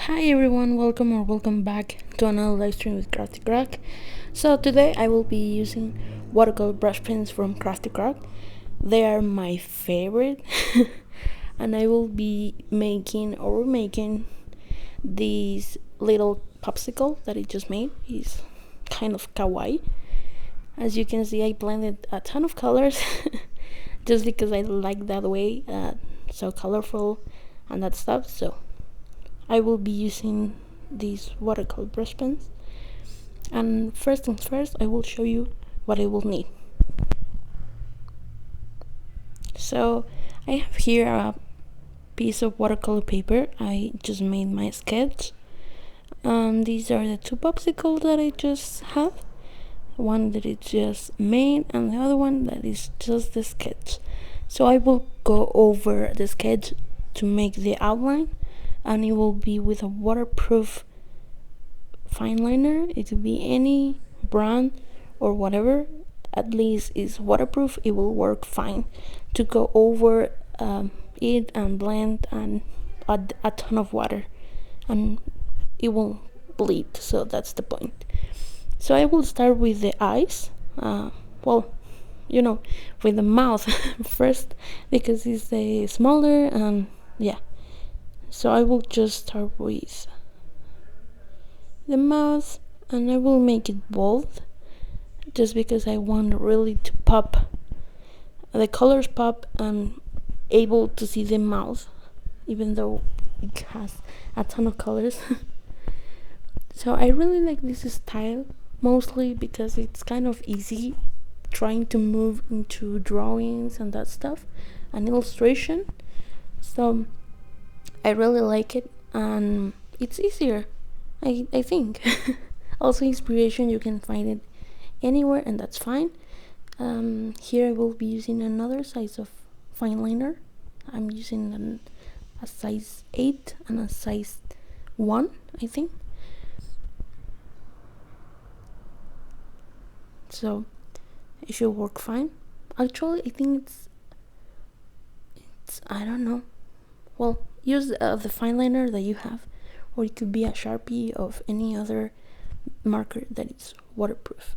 Hi everyone, welcome back to another live stream with Crafty Croc. So today I will be using watercolor brush pens from Crafty Croc. They are my favorite and I will be making or remaking this little popsicle that I just made. It's kind of kawaii. As you can see, I blended a ton of colors just because I like that way, so colorful and that stuff. So I will be using these watercolor brush pens, and first things first, I will show you what I will need. So I have here a piece of watercolor paper. I just made my sketch. These are the two popsicles that I just have. One that is just made and the other one that is just the sketch. So I will go over the sketch to make the outline, and it will be with a waterproof fine liner. It could be any brand or whatever, at least is waterproof. It will work fine to go over it and blend and add a ton of water, and it won't bleed, so that's the point. So I will start with the eyes, with the mouth first, because it's the smaller, and yeah, so I will just start with the mouth, and I will make it bold just because I want really to pop, the colors pop, and able to see the mouth even though it has a ton of colors. So I really like this style, mostly because it's kind of easy trying to move into drawings and that stuff and illustration. So I really like it, and it's easier, I think. Also, inspiration, you can find it anywhere, and that's fine. Here I will be using another size of fine liner. I'm using a size 8 and a size 1, I think. So it should work fine. Actually, I think it's I don't know. Well, use the fine liner that you have, or it could be a Sharpie of any other marker that is waterproof.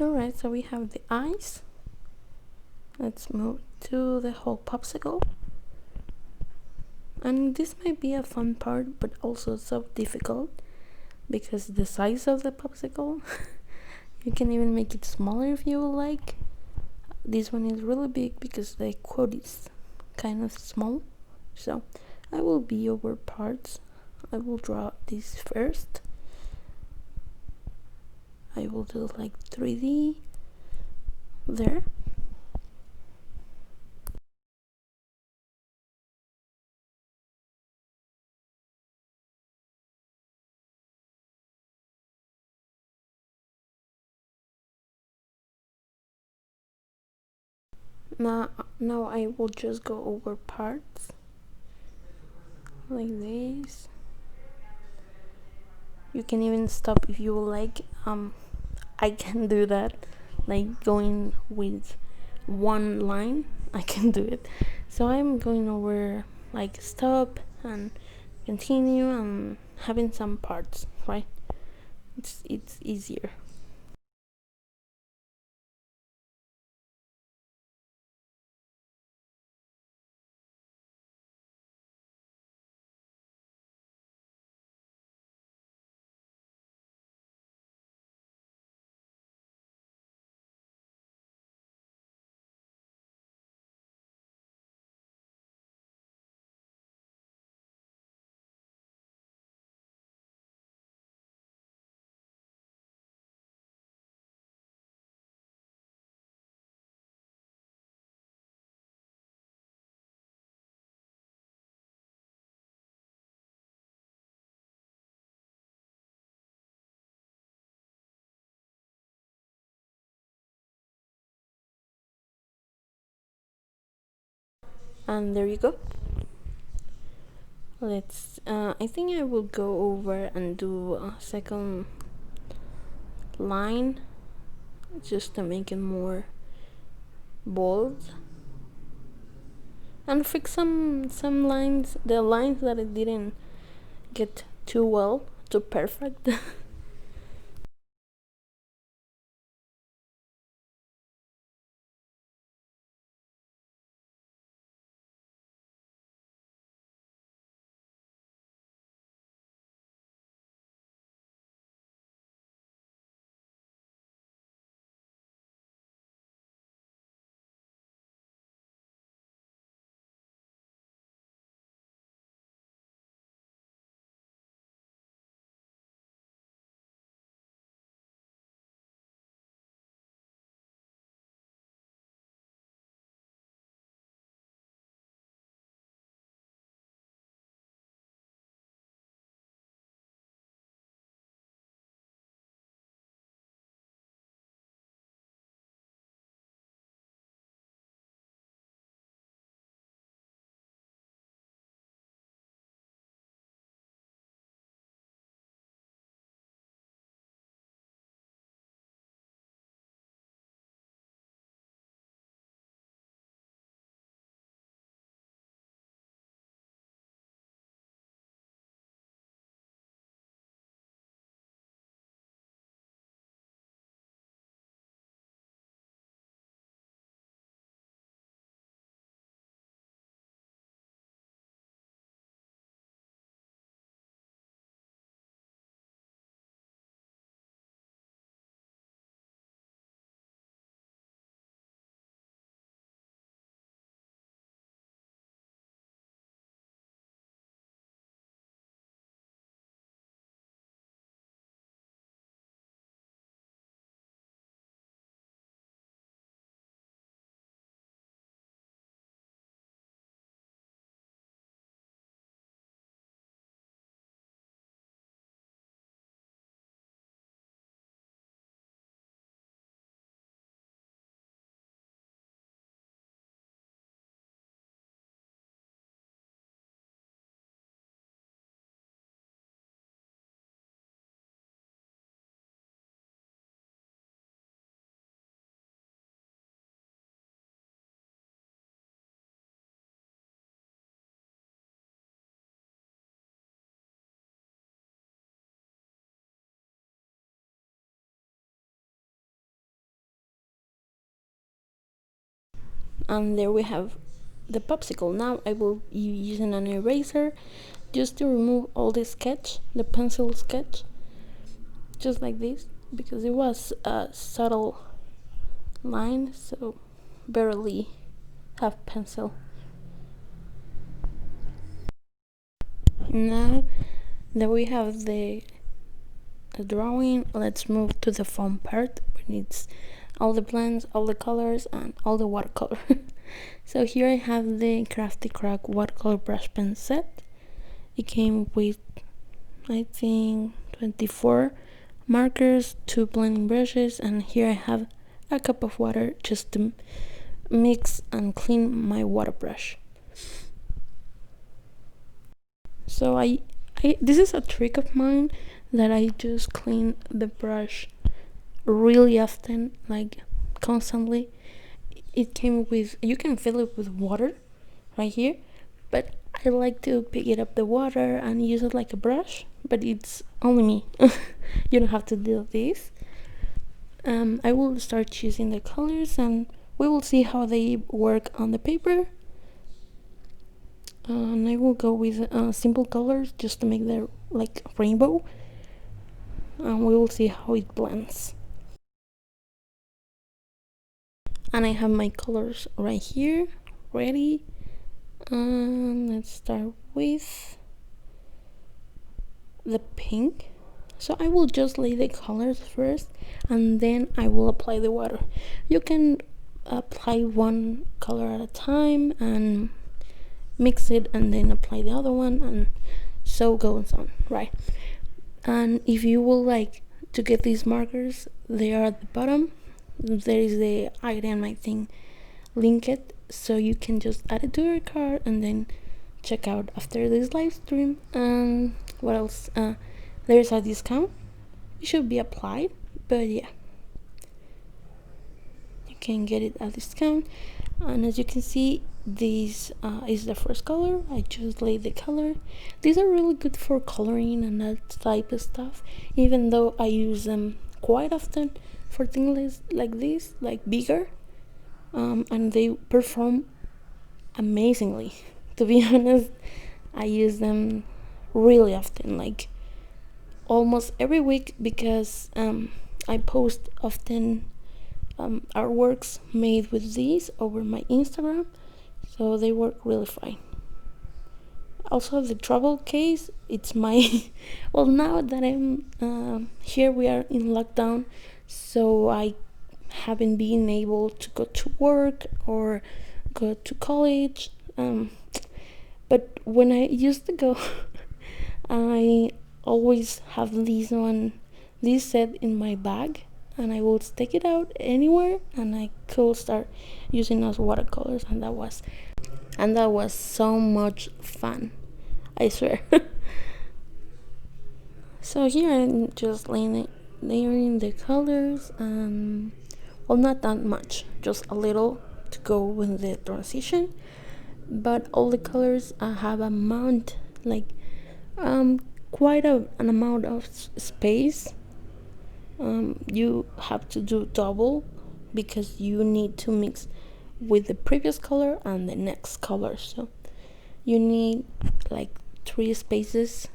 Alright, so we have the eyes. Let's move to the whole popsicle. And this might be a fun part, but also so difficult because the size of the popsicle You can even make it smaller if you would like. This one is really big because the quote is kind of small. So I will be over parts. I will draw this first. I will do like 3D there. Now I will just go over parts like this. You can even stop if you like. I can do that, like going with one line. I can do it. So I'm going over like stop and continue and having some parts, right? It's easier. And there you go. Let's I think I will go over and do a second line just to make it more bold and fix some lines, the lines that I didn't get too well, too perfect. And there we have the popsicle. Now I will be using an eraser just to remove all the sketch, the pencil sketch, just like this. because it was a subtle line, so barely have pencil. Now that we have the drawing, let's move to the fun part, which needs all the blends, all the colors, and all the watercolor. So here I have the Crafty Croc Watercolor brush pen set. It came with, I think, 24 markers, 2 blending brushes, and here I have a cup of water just to mix and clean my water brush. So this is a trick of mine, that I just clean the brush really often, like constantly. It came with, you can fill it with water right here, but I like to pick it up the water and use it like a brush, but it's only me. You don't have to do this. I will start choosing the colors and we will see how they work on the paper. And I will go with simple colors just to make the like rainbow, and we will see how it blends. And I have my colors right here ready. Let's start with the pink. So I will just lay the colors first and then I will apply the water. You can apply one color at a time and mix it and then apply the other one, and so goes on, right? And if you would like to get these markers, they are at the bottom. There is the item, I think, link it, so you can just add it to your cart and then check out after this live stream. And what else? There's a discount. It should be applied, but yeah, you can get it at discount. And as you can see, this is the first color. I just laid the color. These are really good for coloring and that type of stuff, even though I use them quite often for things like this, like bigger, and they perform amazingly. To be honest, I use them really often, like almost every week, because I post often artworks made with these over my Instagram, so they work really fine. Also, the travel case, it's my well, now that I'm here, we are in lockdown, so I haven't been able to go to work or go to college, but when I used to go, I always have this set in my bag, and I would take it out anywhere and I could start using as watercolors, and that was so much fun, I swear. So here I'm just layering the colors, well, not that much, just a little to go with the transition, but all the colors have amount, like quite an amount of space. You have to do double because you need to mix with the previous color and the next color, so you need like 3 spaces,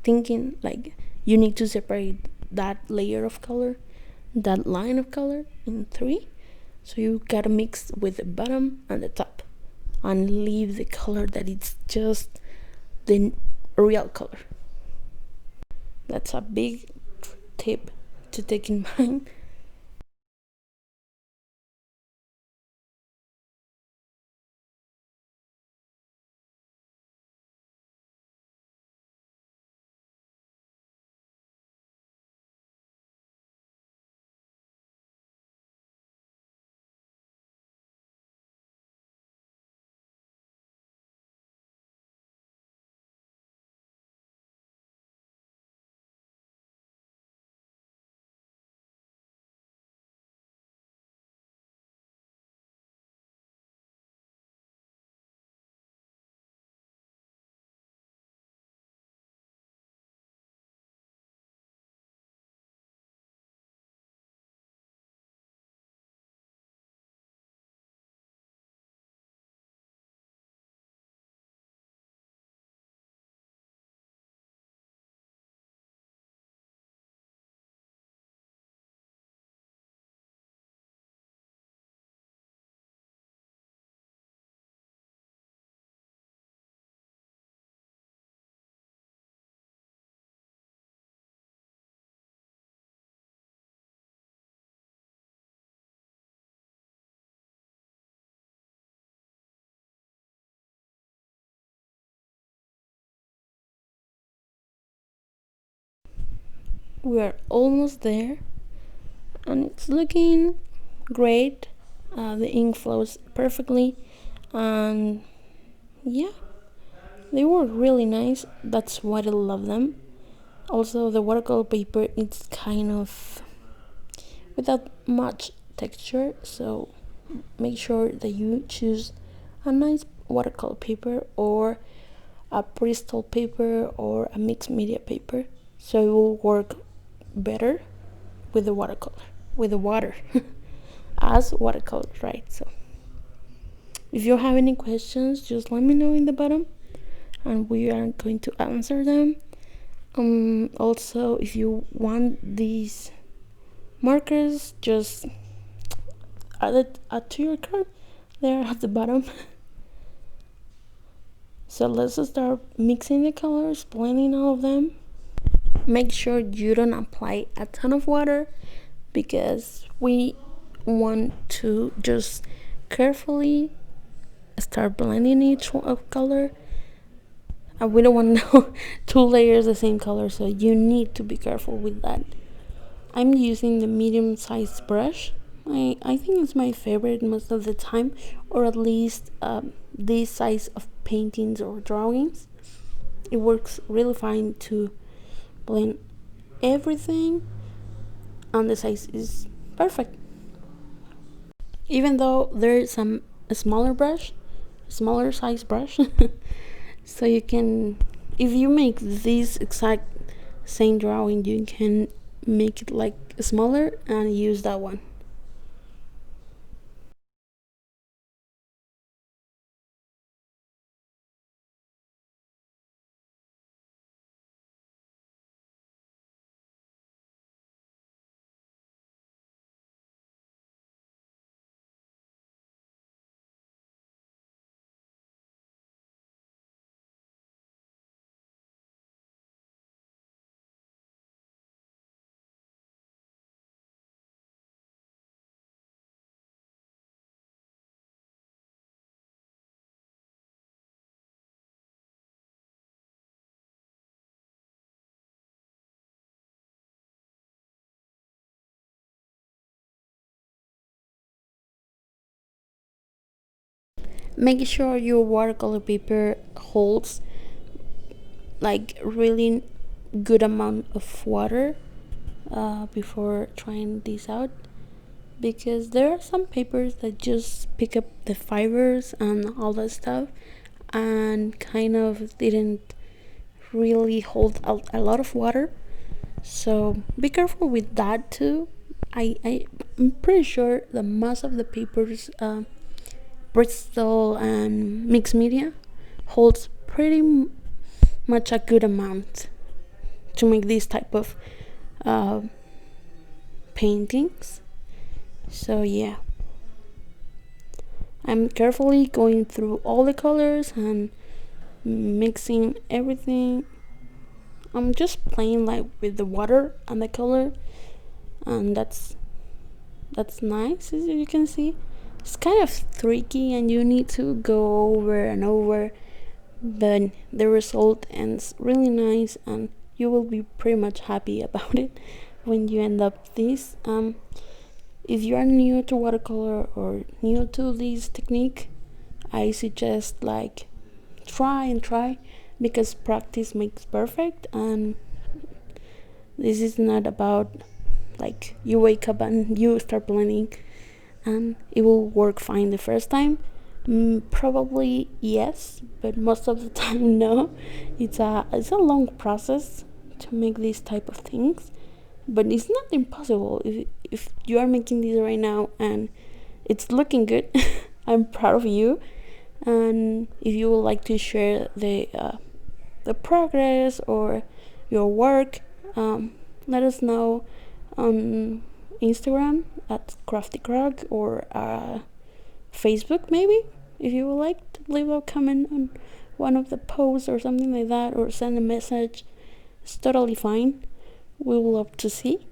thinking like you need to separate that layer of color, that line of color, in 3, so you gotta mix with the bottom and the top and leave the color that it's just the real color. That's a big tip to take in mind. we are almost there, and it's looking great. The ink flows perfectly, and yeah, they work really nice. That's why I love them. Also, the watercolor paper is kind of without much texture, so make sure that you choose a nice watercolor paper or a Bristol paper or a mixed media paper, so it will work better with the watercolor, with the water as watercolor, right? So if you have any questions, just let me know in the bottom and we are going to answer them. Also, if you want these markers, just add to your cart. They're at the bottom. So let's start mixing the colors, blending all of them. Make sure you don't apply a ton of water because we want to just carefully start blending each color. We don't want no 2 layers the same color, so you need to be careful with that. I'm using the medium-sized brush. I think it's my favorite most of the time, or at least this size of paintings or drawings. It works really fine to blend everything, and the size is perfect. Even though there's a smaller size brush, so you can, if you make this exact same drawing, you can make it like smaller and use that one. Make sure your watercolor paper holds like really good amount of water before trying this out, because there are some papers that just pick up the fibers and all that stuff and kind of didn't really hold a lot of water, so be careful with that too. I'm pretty sure that most of the papers, Bristol and mixed media, holds pretty much a good amount to make this type of uh, paintings. So yeah, I'm carefully going through all the colors and mixing everything. I'm just playing like with the water and the color, and that's nice. As you can see, it's kind of tricky and you need to go over and over, but the result ends really nice and you will be pretty much happy about it when you end up this. If you are new to watercolor or new to this technique, I suggest like try and try, because practice makes perfect, and this is not about like you wake up and you start blending and it will work fine the first time. Probably yes, but most of the time no. It's a long process to make these type of things, but it's not impossible. If you are making this right now and it's looking good, I'm proud of you. And if you would like to share the progress or your work, let us know on Instagram at Crafty Croc, or Facebook maybe, if you would like to leave a comment on one of the posts or something like that, or send a message. It's totally fine. We will love to see.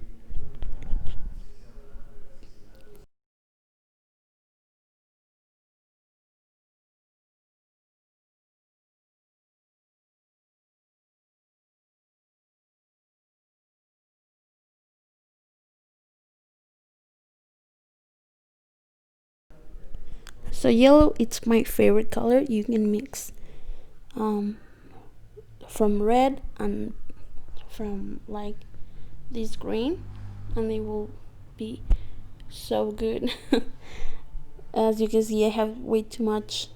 So yellow, it's my favorite color. You can mix from red and from like this green, and they will be so good. As you can see, I have way too much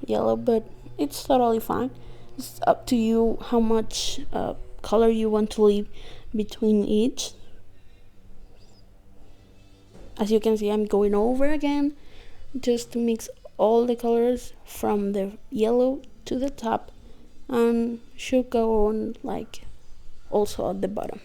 yellow, but it's totally fine. It's up to you how much color you want to leave between each. As you can see, I'm going over again just to mix all the colors from the yellow to the top, and should go on like also at the bottom.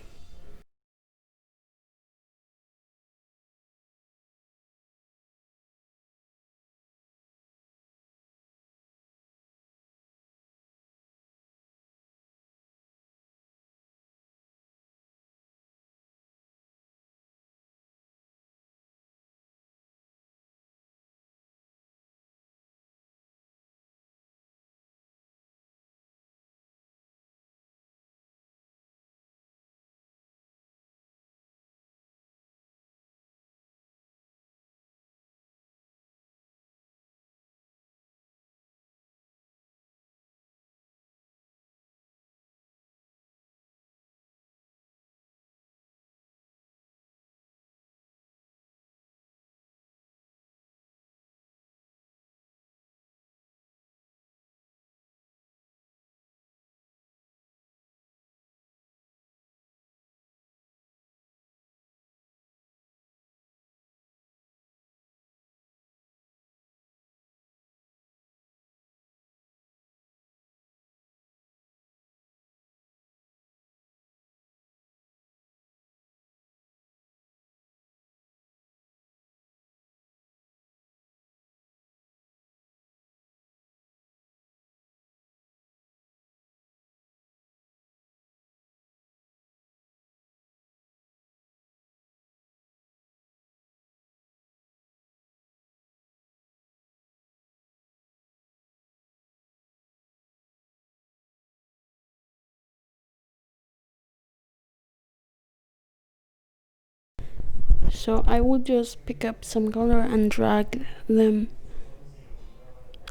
So I will just pick up some color and drag them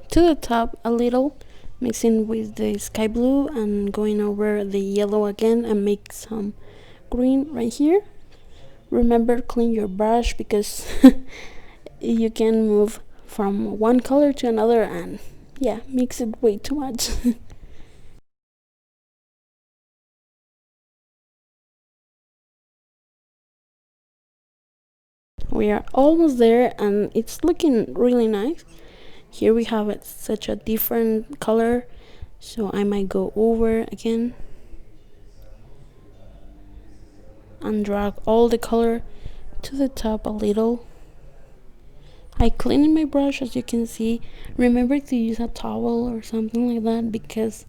to the top a little, mixing with the sky blue and going over the yellow again, and make some green right here. Remember, clean your brush, because you can move from one color to another and yeah, mix it way too much. We are almost there and it's looking really nice. Here we have it such a different color, so I might go over again and drag all the color to the top a little. I cleaned my brush, as you can see. Remember to use a towel or something like that, because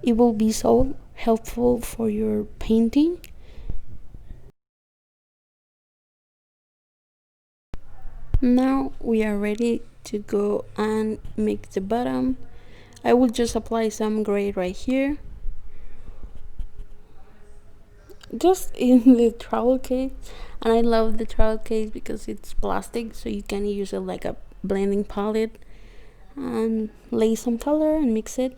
it will be so helpful for your painting. Now we are ready to go and make the bottom. I will just apply some gray right here, just in the travel case. And I love the travel case because it's plastic, so you can use it like a blending palette and lay some color and mix it.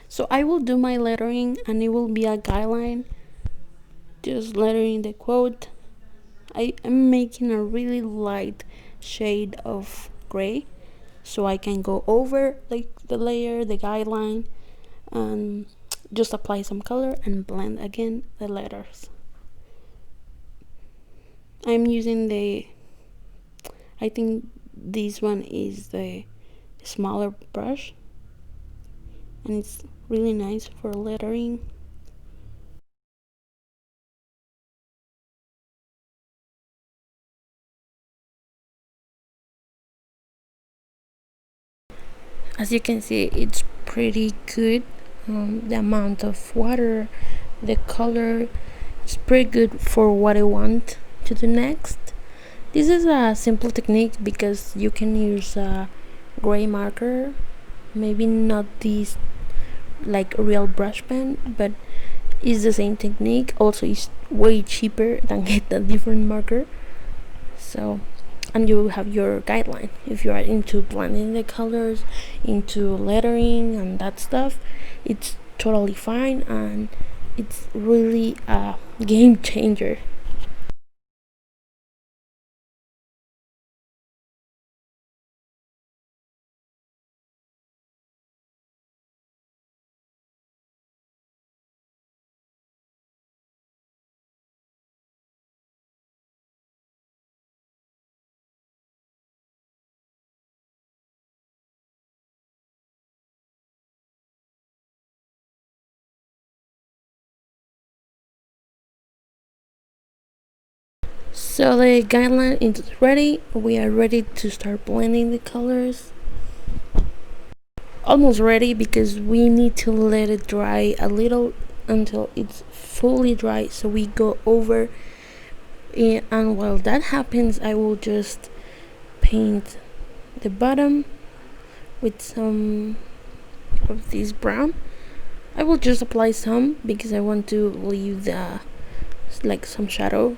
So I will do my lettering, and it will be a guideline, just lettering the quote. I am making a really light shade of gray, so I can go over like the layer, the guideline, and just apply some color and blend again the letters. I'm using I think this one is the smaller brush, and it's really nice for lettering. As you can see, it's pretty good. The amount of water, the color, is pretty good for what I want to do next. This is a simple technique because you can use a gray marker, maybe not this like real brush pen, but it's the same technique. Also, it's way cheaper than get a different marker. So, and you have your guideline if you are into blending the colors, into lettering and that stuff. It's totally fine, and it's really a game changer. So the guideline is ready. We are ready to start blending the colors. Almost ready, because we need to let it dry a little until it's fully dry, so we go over it. And while that happens, I will just paint the bottom with some of this brown. I will just apply some because I want to leave the like some shadow,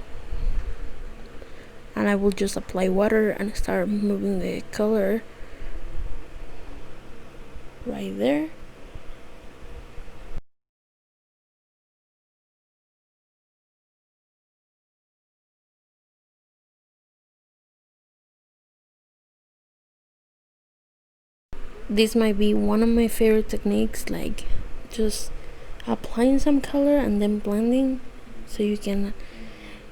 and I will just apply water and start moving the color right there. This might be one of my favorite techniques, like just applying some color and then blending, so you can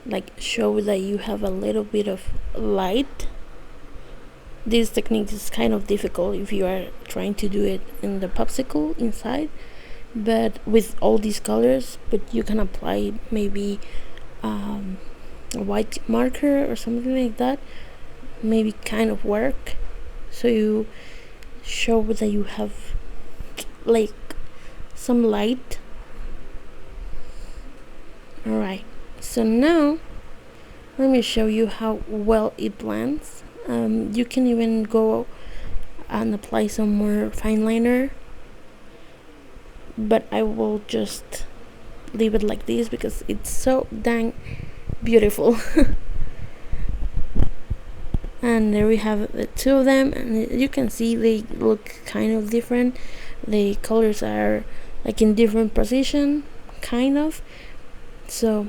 like show that you have a little bit of light. This technique is kind of difficult if you are trying to do it in the popsicle inside, but with all these colors. But you can apply maybe a white marker or something like that, maybe kind of work, so you show that you have like some light. Alright, so now let me show you how well it blends. You can even go and apply some more fine liner, but I will just leave it like this because it's so dang beautiful. And there we have the two of them, and you can see they look kind of different. The colors are like in different position, kind of. So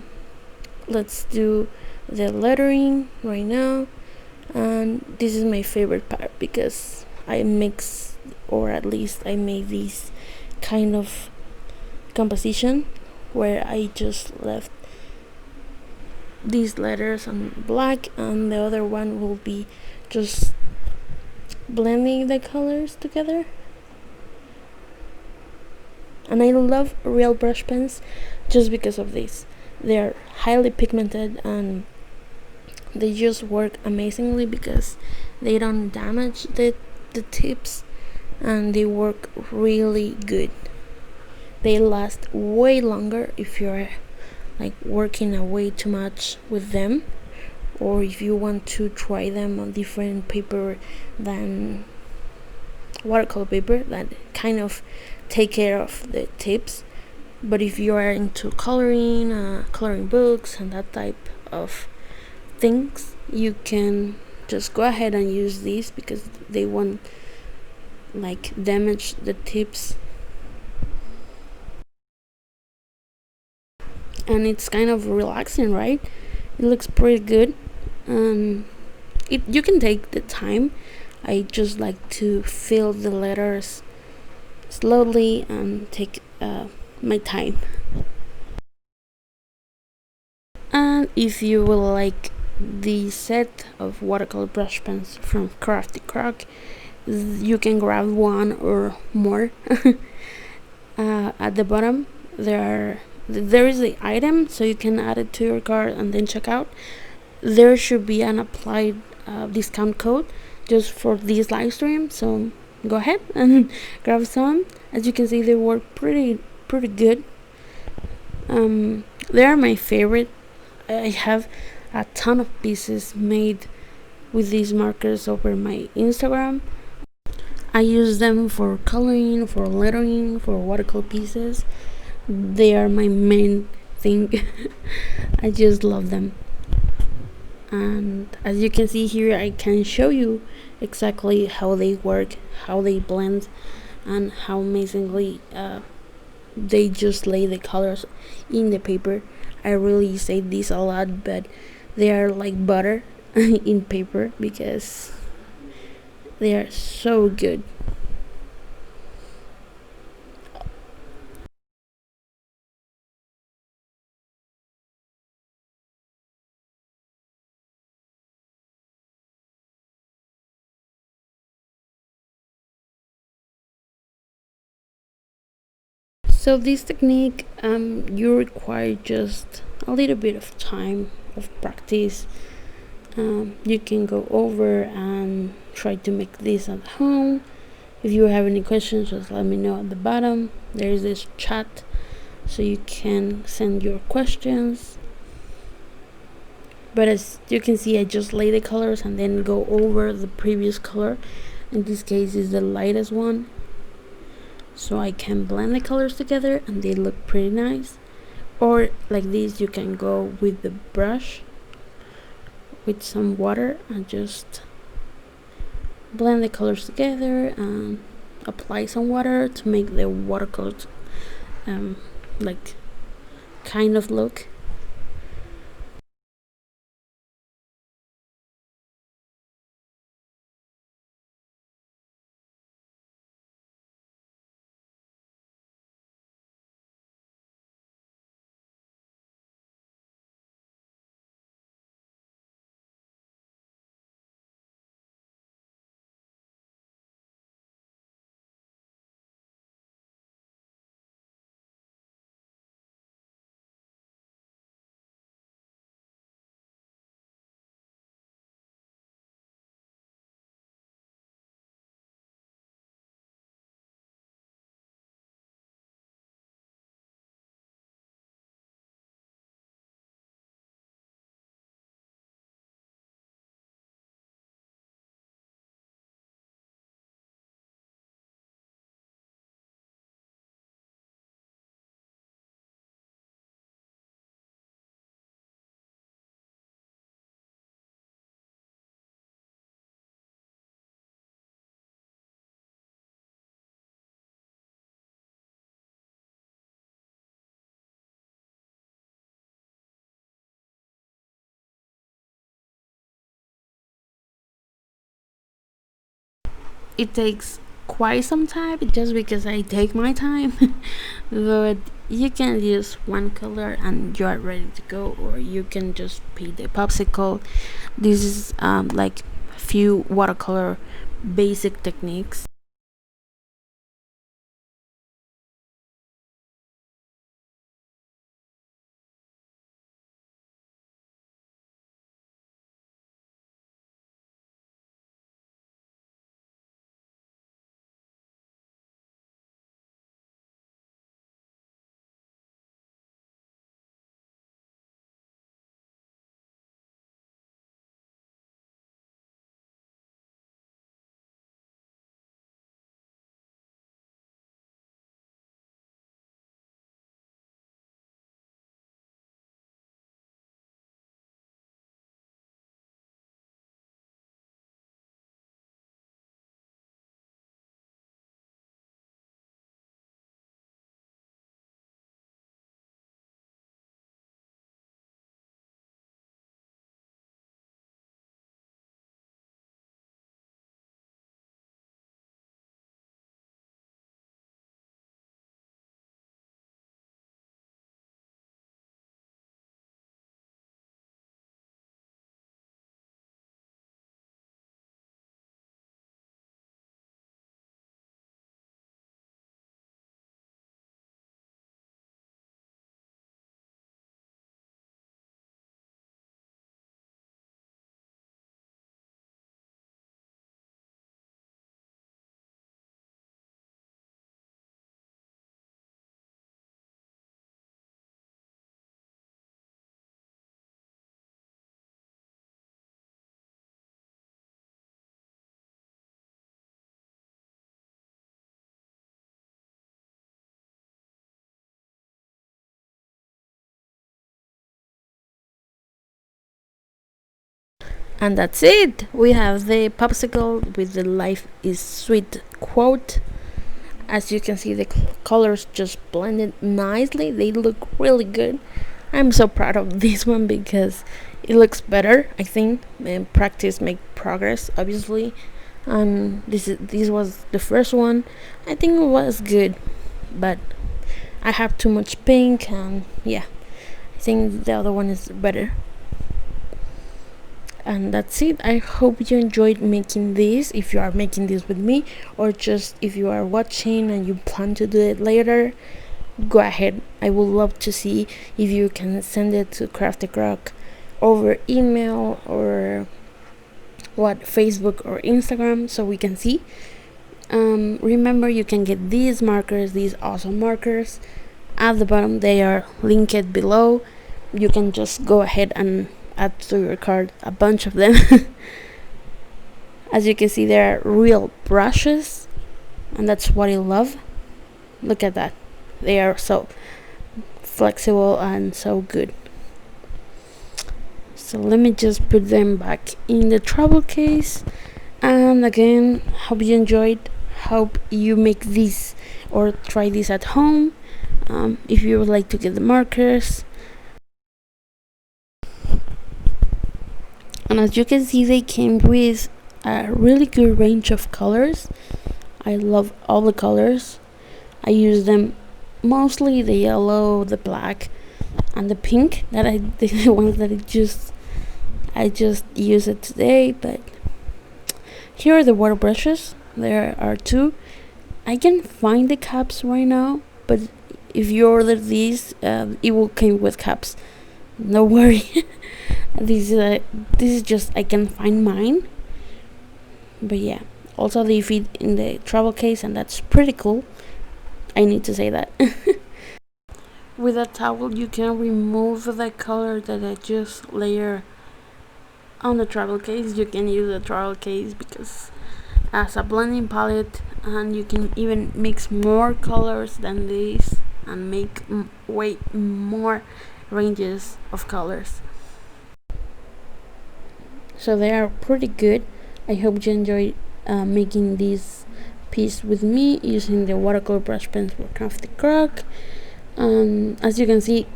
let's do the lettering right now. And this is my favorite part because I mix, or at least I made this kind of composition where I just left these letters on black, and the other one will be just blending the colors together. And I love real brush pens just because of this. They're highly pigmented and they just work amazingly because they don't damage the tips, and they work really good. They last way longer if you're like working away too much with them, or if you want to try them on different paper than watercolor paper that kind of take care of the tips. But if you are into coloring books and that type of things, you can just go ahead and use these because they won't like damage the tips. And it's kind of relaxing, right? It looks pretty good. You can take the time. I just like to fill the letters slowly and take my time. And if you will like the set of watercolor brush pens from Crafty Croc, you can grab one or more. At the bottom there is the item, so you can add it to your cart and then check out. There should be an applied discount code just for this live stream, so go ahead and grab some. As you can see, they work pretty good. They are my favorite. I have a ton of pieces made with these markers over my Instagram. I use them for coloring, for lettering, for watercolor pieces. They are my main thing. I just love them. And as you can see here, I can show you exactly how they work, how they blend, and how amazingly they just lay the colors in the paper. I really say this a lot, but they are like butter in paper because they are so good. So this technique, you require just a little bit of time of practice. You can go over and try to make this at home. If you have any questions, just let me know at the bottom. There is this chat, so you can send your questions. But as you can see, I just lay the colors and then go over the previous color. In this case is the lightest one, so I can blend the colors together and they look pretty nice. Or like this, you can go with the brush with some water and just blend the colors together and apply some water to make the watercolors like kind of look. It takes quite some time just because I take my time, but you can use one color and you are ready to go, or you can just paint the popsicle. This is like few watercolor basic techniques. And that's it. We have the popsicle with the life is sweet quote. As you can see, the colors just blended nicely. They look really good. I'm so proud of this one because it looks better, I think. And practice make progress, obviously. And this was the first one. I think it was good, but I have too much pink, and yeah, I think the other one is better. And that's it. I hope you enjoyed making this, if you are making this with me, or just if you are watching and you plan to do it later, go ahead. I would love to see if you can send it to Crafty Croc over email or Facebook or Instagram, so we can see. Remember, you can get these markers, these awesome markers at the bottom. They are linked below. You can just go ahead and add to your cart a bunch of them. As you can see, they are real brushes, and that's what I love. Look at that. They are so flexible and so good. So let me just put them back in the travel case. And again, hope you enjoyed. Hope you make this or try this at home. If you would like to get the markers. And as you can see, they came with a really good range of colors. I love all the colors. I use them mostly the yellow, the black, and the pink. The ones that I just use it today. But here are the water brushes. There are two. I can find the caps right now, but if you order these, it will come with caps. No worry. This is just I can find mine. But yeah, also they fit in the travel case, and that's pretty cool. I need to say that. With a towel, you can remove the color that I just layer on the travel case. You can use the travel case because as a blending palette, and you can even mix more colors than this and make way more ranges of colors. So they are pretty good. I hope you enjoyed making this piece with me using the watercolor brush pens for Crafty Croc. As you can see,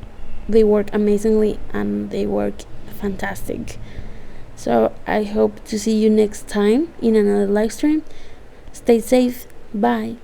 they work amazingly and they work fantastic. So I hope to see you next time in another live stream. Stay safe. Bye.